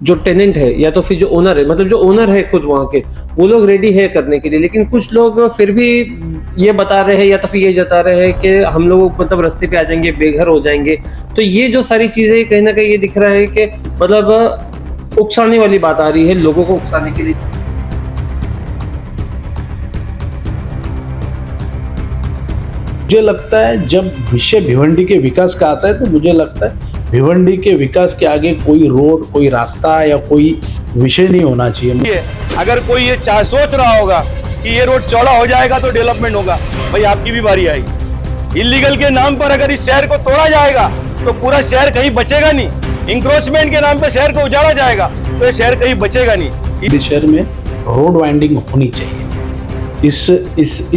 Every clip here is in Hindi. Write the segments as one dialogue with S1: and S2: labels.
S1: जो टेनेंट है या तो फिर जो ओनर है, मतलब जो ओनर है खुद वहाँ के, वो लोग रेडी है करने के लिए, लेकिन कुछ लोग फिर भी ये बता रहे हैं या तो फिर ये जता रहे हैं कि हम लोग मतलब रास्ते पे आ जाएंगे, बेघर हो जाएंगे। तो ये जो सारी चीजें कहीं ना कहीं ये दिख रहा है कि मतलब उकसाने वाली बात आ रही है लोगों को उकसाने के लिए।
S2: मुझे लगता है जब विषय भिवंडी के विकास का आता है तो मुझे लगता है भिवंडी के विकास के आगे कोई रोड, कोई रास्ता या कोई विषय नहीं होना चाहिए।
S3: अगर कोई ये सोच रहा होगा कि ये रोड चौड़ा हो जाएगा तो डेवलपमेंट होगा, भाई आपकी भी बारी आएगी। इलीगल के नाम पर अगर इस शहर को तोड़ा जाएगा तो पूरा शहर कहीं बचेगा नहीं। इंक्रोचमेंट के नाम पर शहर को उजाड़ा जाएगा तो ये शहर कहीं बचेगा नहीं।
S2: इस शहर में रोड वाइंडिंग होनी चाहिए,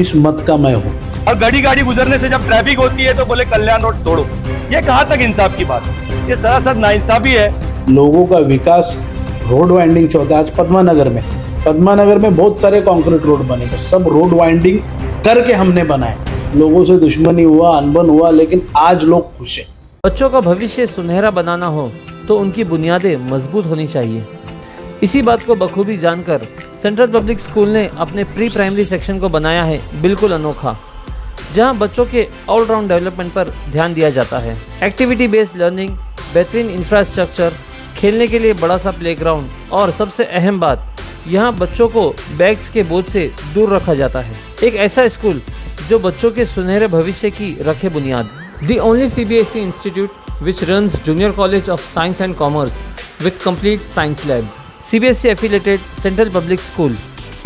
S2: इस मत का मैं हूँ।
S3: और गाड़ी गुजरने से जब ट्रैफिक होती है तो बोले कल्याण रोड तोड़ो, ये कहाँ तक इंसाफ की बात है? ये सरासर नाइंसाफी है।
S2: लोगों का विकास रोड वाइंडिंग से होता है। आज पद्मानगर में बहुत सारे कंक्रीट रोड बने, तो सब रोड वाइंडिंग करके हमने बनाए। लोगों से दुश्मनी हुआ, अनबन हुआ, लेकिन आज लोग खुश हैं।
S4: बच्चों का भविष्य सुनहरा बनाना हो तो उनकी बुनियादें मजबूत होनी चाहिए। इसी बात को बखूबी जानकर सेंट्रल पब्लिक स्कूल ने अपने प्री प्राइमरी सेक्शन को बनाया है बिल्कुल अनोखा, जहां बच्चों के ऑलराउंड डेवलपमेंट पर ध्यान दिया जाता है। एक्टिविटी बेस्ड लर्निंग, बेहतरीन इंफ्रास्ट्रक्चर, खेलने के लिए बड़ा सा प्लेग्राउंड और सबसे अहम बात, यहां बच्चों को बैग्स के बोझ से दूर रखा जाता है। एक ऐसा स्कूल जो बच्चों के सुनहरे भविष्य की रखे बुनियाद। The only CBSE institute which runs junior college of science and commerce with complete science lab. CBSE affiliated central public school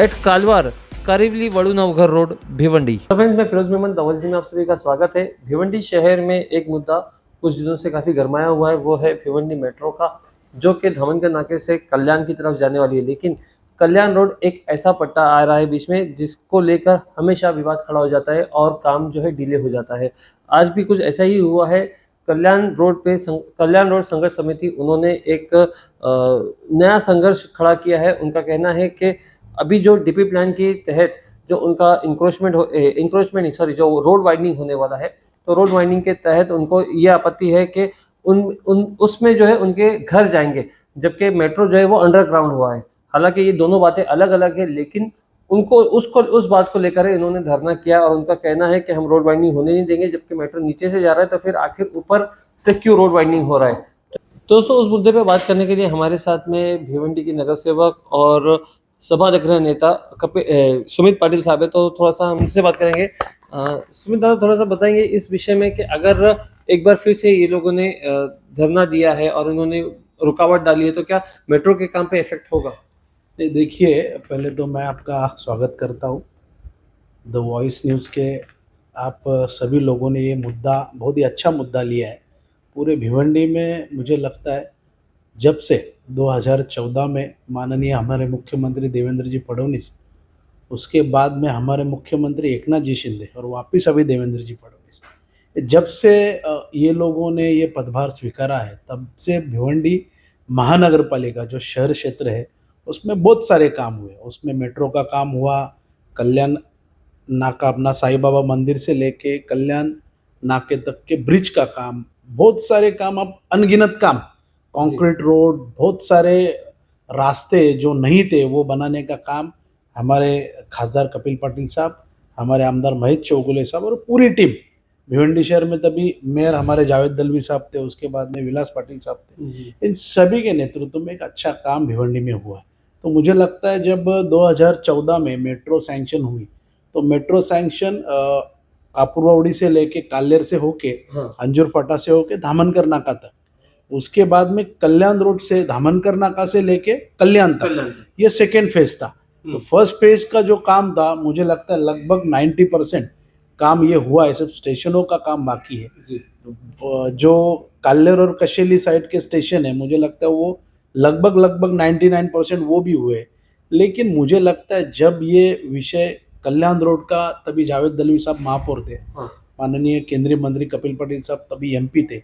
S4: at Kalwar, Kariwali Vadunavghar road, Bhiwandi.
S1: Friends, मैं फिरोज मेमन तवल जी में आप सभी का स्वागत है। भिवंडी शहर में एक मुद्दा कुछ दिनों से काफ़ी गरमाया हुआ है, वो है भिवंडी मेट्रो का, जो कि धामनगर नाके से कल्याण की तरफ जाने वाली है। लेकिन कल्याण रोड एक ऐसा पट्टा आ रहा है बीच में जिसको लेकर हमेशा विवाद खड़ा हो जाता है और काम जो है डिले हो जाता है। आज भी कुछ ऐसा ही हुआ है। कल्याण रोड संघर्ष समिति, उन्होंने एक नया संघर्ष खड़ा किया है। उनका कहना है कि अभी जो DP प्लान के तहत जो उनका जो रोड वाइडनिंग होने वाला है, तो रोड वाइडनिंग के तहत उनको ये आपत्ति है कि उसमें जो है उनके घर जाएंगे, जबकि मेट्रो जो है वो अंडरग्राउंड हुआ है। हालांकि ये दोनों बातें अलग अलग है, लेकिन उस बात को लेकर इन्होंने धरना किया और उनका कहना है कि हम रोड वाइडनिंग होने नहीं देंगे। जबकि मेट्रो नीचे से जा रहा है तो फिर आखिर ऊपर से क्यों रोड वाइडनिंग हो रहा है। तो दोस्तों, उस मुद्दे पे बात करने के लिए हमारे साथ में भिवंडी के नगर सेवक और सभा अध्यक्ष नेता सुमित पाटिल साहब है। तो थोड़ा सा हम उनसे बात करेंगे। सुमित दादा, थोड़ा सा बताएंगे इस विषय में कि अगर एक बार फिर से ये लोगों ने धरना दिया है और उन्होंने रुकावट डाली है, तो क्या मेट्रो के काम पे इफेक्ट होगा?
S2: नहीं, देखिए, पहले तो मैं आपका स्वागत करता हूँ द वॉइस न्यूज़ के। आप सभी लोगों ने ये मुद्दा, बहुत ही अच्छा मुद्दा लिया है। पूरे भिवंडी में मुझे लगता है जब से 2014 में माननीय हमारे मुख्यमंत्री देवेंद्र जी फडणवीस, उसके बाद में हमारे मुख्यमंत्री एकनाथ जी शिंदे और वापस अभी देवेंद्र जी फडणवीस, जब से ये लोगों ने ये पदभार स्वीकारा है, तब से भिवंडी महानगर पालिका जो शहर क्षेत्र है उसमें बहुत सारे काम हुए। उसमें मेट्रो का काम हुआ, कल्याण नाका, अपना साईं बाबा मंदिर से लेके कल्याण नाके तक के ब्रिज का काम, बहुत सारे काम, अब अनगिनत काम, कंक्रीट रोड, बहुत सारे रास्ते जो नहीं थे वो बनाने का काम हमारे खासदार कपिल पाटिल साहब, हमारे आमदार महेश चौगुले साहब और पूरी टीम भिवंडी शहर में, तभी मेयर हमारे जावेद दलवी साहब थे, उसके बाद में विलास पाटिल साहब थे, इन सभी के नेतृत्व में एक अच्छा काम भिवंडी में हुआ। तो मुझे लगता है जब 2014 में मेट्रो सैंक्शन हुई, तो मेट्रो सैंक्शन कापुरवाड़ी से लेके कालेर से होके, अंजुर फाटा से होके धामनकर नाका तक, उसके बाद में कल्याण रोड से धामनकर नाका से लेके कल्याण तक, ये सेकेंड फेज था। तो फर्स्ट फेज का जो काम था, मुझे लगता है लगभग 90% काम ये हुआ है, सिर्फ स्टेशनों का काम बाकी है। जो कालेर और कशेली साइड के स्टेशन है, मुझे लगता है वो लगभग 99% वो भी हुए। लेकिन मुझे लगता है जब ये विषय कल्याण रोड का, तभी जावेद दलवी साहब महापौर थे, माननीय केंद्रीय मंत्री कपिल पाटिल साहब तभी MP थे,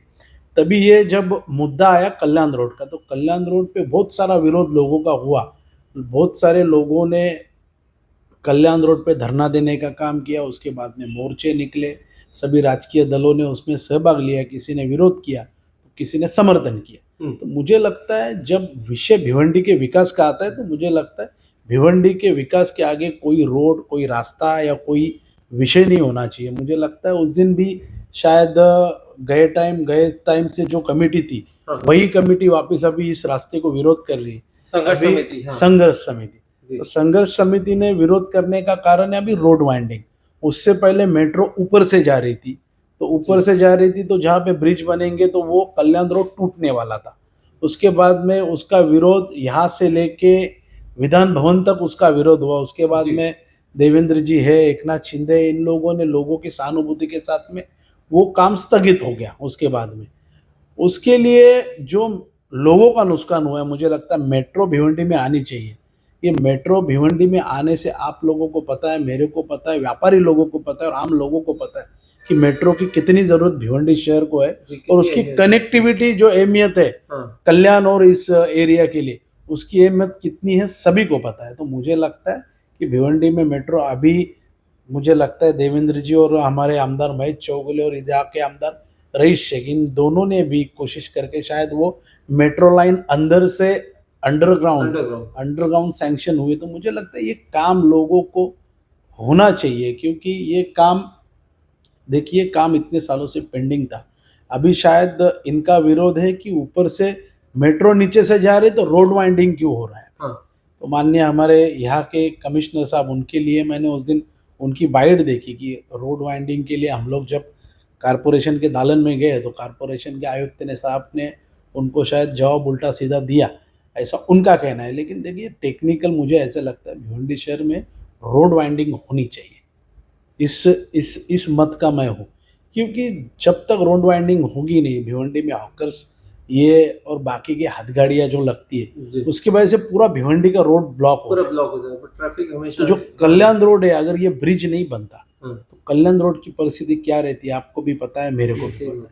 S2: तभी ये जब मुद्दा आया कल्याण रोड का, तो कल्याण रोड पे बहुत सारा विरोध लोगों का हुआ। बहुत सारे लोगों ने कल्याण रोड पे धरना देने का काम किया, उसके बाद में मोर्चे निकले, सभी राजकीय दलों ने उसमें सहभाग लिया, किसी ने विरोध किया तो किसी ने समर्थन किया। तो मुझे लगता है जब विषय भिवंडी के विकास का आता है तो मुझे लगता है भिवंडी के विकास के आगे कोई रोड, कोई रास्ता या कोई विषय नहीं होना चाहिए। मुझे लगता है उस दिन भी शायद गए टाइम से जो कमेटी थी
S1: हाँ।
S2: वही कमेटी वापस अभी इस रास्ते को विरोध कर रही है।
S1: संघर्ष
S2: अभी
S1: समिति, हाँ।
S2: संघर्ष समिति,
S1: जी।
S2: तो संघर्ष समिति ने विरोध करने का कारण है अभी रोड वाइंडिंग। उससे पहले मेट्रो ऊपर से जा रही थी, तो ऊपर से जा रही थी तो जहाँ पे ब्रिज बनेंगे तो वो कल्याण रोड टूटने वाला था। उसके बाद में उसका विरोध यहाँ से लेके विधान भवन तक उसका विरोध हुआ। उसके बाद
S1: जी।
S2: में देवेंद्र जी है, एकनाथ शिंदे, इन लोगों ने लोगों की सहानुभूति के साथ में वो काम स्थगित हो गया। उसके बाद में उसके लिए जो लोगों का नुकसान हुआ है, मुझे लगता है मेट्रो भिवंडी में आनी चाहिए। ये मेट्रो भिवंडी में आने से आप लोगों को पता है, मेरे को पता है, व्यापारी लोगों को पता है और आम लोगों को पता है कि मेट्रो की कितनी जरूरत भिवंडी शहर को है
S1: जी,
S2: और उसकी
S1: कितनी
S2: कनेक्टिविटी जो अहमियत है
S1: हाँ।
S2: कल्याण और इस एरिया के लिए, उसकी अहमियत कितनी है सभी को पता है। तो मुझे लगता है कि भिवंडी में मेट्रो अभी, मुझे लगता है देवेंद्र जी और हमारे आमदार महेश चौगुले और इधर के आमदार रईस शेख, इन दोनों ने भी कोशिश करके शायद वो मेट्रो लाइन अंदर से अंडरग्राउंड सैंक्शन हुए। तो मुझे लगता है ये काम लोगों को होना चाहिए, क्योंकि ये काम, देखिए काम इतने सालों से पेंडिंग था। अभी शायद इनका विरोध है कि ऊपर से मेट्रो नीचे से जा रही तो रोड वाइंडिंग क्यों हो रहा है।
S1: हाँ।
S2: तो माननीय हमारे यहाँ के कमिश्नर साहब, उनके लिए मैंने उस दिन उनकी बाइट देखी कि रोड वाइंडिंग के लिए हम लोग जब कारपोरेशन के दालन में गए तो कारपोरेशन के आयुक्त ने साहब ने उनको शायद जवाब उल्टा सीधा दिया, ऐसा उनका कहना है। लेकिन देखिए टेक्निकल मुझे ऐसा लगता है भिवंडी शहर में रोड वाइंडिंग होनी चाहिए। इस मत का मैं हूँ, क्योंकि जब तक रोड वाइंडिंग होगी नहीं भिवंडी में हॉकर्स ये और बाकी की हथगाड़ियाँ जो लगती
S1: जी।
S2: है उसकी वजह से पूरा भिवंडी का रोड ब्लॉक हो
S1: पूरा
S2: रहा है।
S1: ब्लॉक हो जाएगा, ट्रैफिक हमेशा।
S2: तो जो कल्याण रोड है, अगर ये ब्रिज नहीं बनता
S1: हाँ।
S2: तो कल्याण रोड की परिस्थिति क्या रहती है आपको भी पता है, मेरे को भी पता है।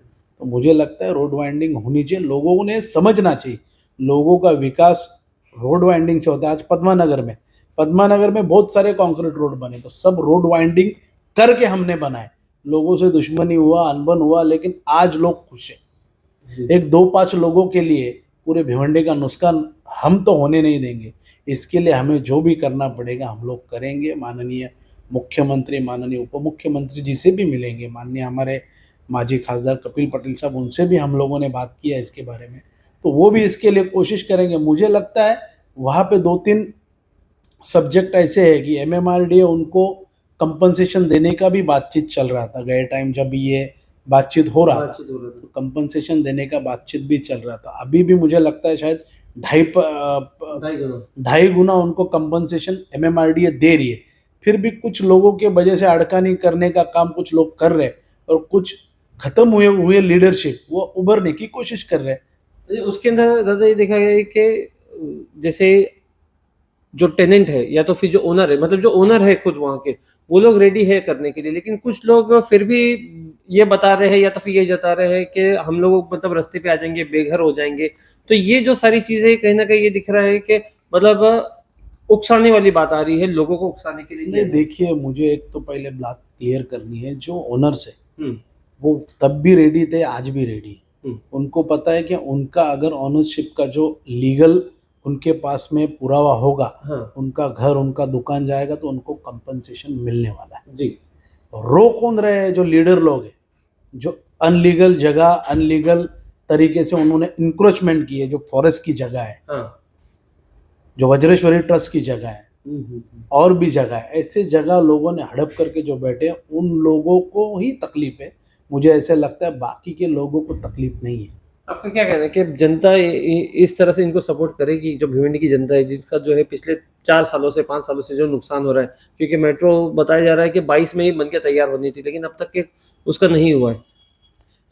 S2: तो मुझे लगता है रोड वाइंडिंग होनी चाहिए, लोगों ने समझना चाहिए। लोगों का विकास रोड वाइंडिंग से होता है। आज पद्मानगर में बहुत सारे कंक्रीट रोड बने, तो सब रोड वाइंडिंग करके हमने बनाए। लोगों से दुश्मनी हुआ, अनबन हुआ, लेकिन आज लोग खुश हैं। एक 2-5 लोगों के लिए पूरे भिवंडी का नुकसान हम तो होने नहीं देंगे। इसके लिए हमें जो भी करना पड़ेगा हम लोग करेंगे। माननीय मुख्यमंत्री, माननीय उप मुख्यमंत्री जी से भी मिलेंगे, माननीय हमारे माजी खासदार कपिल पटेल साहब, उनसे भी हम लोगों ने बात किया इसके बारे में, तो वो भी इसके लिए कोशिश करेंगे। मुझे लगता है वहाँ पे 2-3 सब्जेक्ट ऐसे है कि MMRDA उनको कंपनसेशन देने का भी बातचीत चल रहा था। गए टाइम जब ये बातचीत हो रहा था तो कंपनसेशन देने का बातचीत भी चल रहा था। अभी भी मुझे लगता है शायद 2.5 गुना उनको कंपनसेशन MMRDA दे रही है। फिर भी कुछ लोगों के वजह से अड़कानी करने का काम कुछ लोग कर रहे हैं और कुछ खत्म हुए लीडरशिप वो उभरने की कोशिश कर रहे हैं।
S1: उसके अंदर दादा ये देखा गया है कि जैसे जो टेनेंट है या तो फिर जो ओनर है, मतलब जो ओनर है खुद वहाँ के, वो लोग रेडी है करने के लिए, लेकिन कुछ लोग फिर भी ये बता रहे हैं या तो फिर ये जता रहे हैं कि हम लोग मतलब रास्ते पे आ जाएंगे, बेघर हो जाएंगे। तो ये जो सारी चीजें कहीं ना कहीं ये दिख रहा है कि मतलब उकसाने वाली बात आ रही है, लोगों को उकसाने के लिए।
S2: नहीं, देखिए मुझे एक तो पहले बात क्लियर करनी है, जो ओनर्स है वो तब भी रेडी थे, आज भी रेडी है। उनको पता है कि उनका अगर ओनरशिप का जो लीगल उनके पास में पुरावा होगा,
S1: हाँ।
S2: उनका घर, उनका दुकान जाएगा तो उनको कंपनसेशन मिलने वाला है
S1: जी।
S2: रो कौन रहे हैं? जो लीडर लोग हैं, जो अनलीगल जगह, अनलीगल तरीके से उन्होंने इंक्रोचमेंट की है, जो फॉरेस्ट की जगह है,
S1: हाँ।
S2: जो वज्रेश्वरी ट्रस्ट की जगह है और भी जगह है, ऐसे जगह लोगों ने हड़प करके जो बैठे हैं उन लोगों को ही तकलीफ है। मुझे ऐसे लगता है बाकी के लोगों को तकलीफ नहीं है।
S1: आपका क्या कहना है कि जनता इस तरह से इनको सपोर्ट करेगी, जो भिवंडी की जनता है जिसका जो है पिछले 4 सालों से 5 सालों से जो नुकसान हो रहा है, क्योंकि मेट्रो बताया जा रहा है कि 22 में ही बन के तैयार होनी थी, लेकिन अब तक के उसका नहीं हुआ है।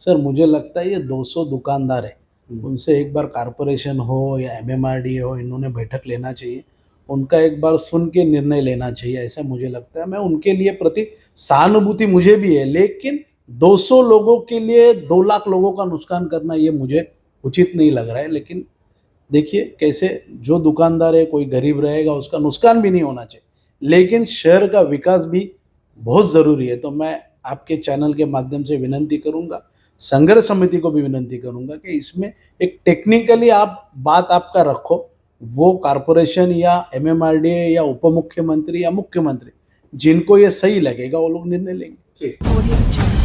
S2: सर मुझे लगता है ये 200 दुकानदार है, उनसे एक बार कारपोरेशन हो या MMRDA हो, इन्होंने बैठक लेना चाहिए, उनका एक बार सुन के निर्णय लेना चाहिए, ऐसा मुझे लगता है। मैं उनके लिए प्रति सहानुभूति मुझे भी है, लेकिन 200 लोगों के लिए 2 लाख लोगों का नुकसान करना ये मुझे उचित नहीं लग रहा है। लेकिन देखिए कैसे जो दुकानदार है, कोई गरीब रहेगा, उसका नुकसान भी नहीं होना चाहिए, लेकिन शहर का विकास भी बहुत ज़रूरी है। तो मैं आपके चैनल के माध्यम से विनंती करूंगा संघर्ष समिति को भी विनंती करूंगा कि इसमें एक टेक्निकली आप बात आपका रखो, वो कॉरपोरेशन या एमएमआरडीए या उप मुख्यमंत्री या मुख्यमंत्री जिनको ये सही लगेगा वो लोग निर्णय लेंगे।
S1: ठीक।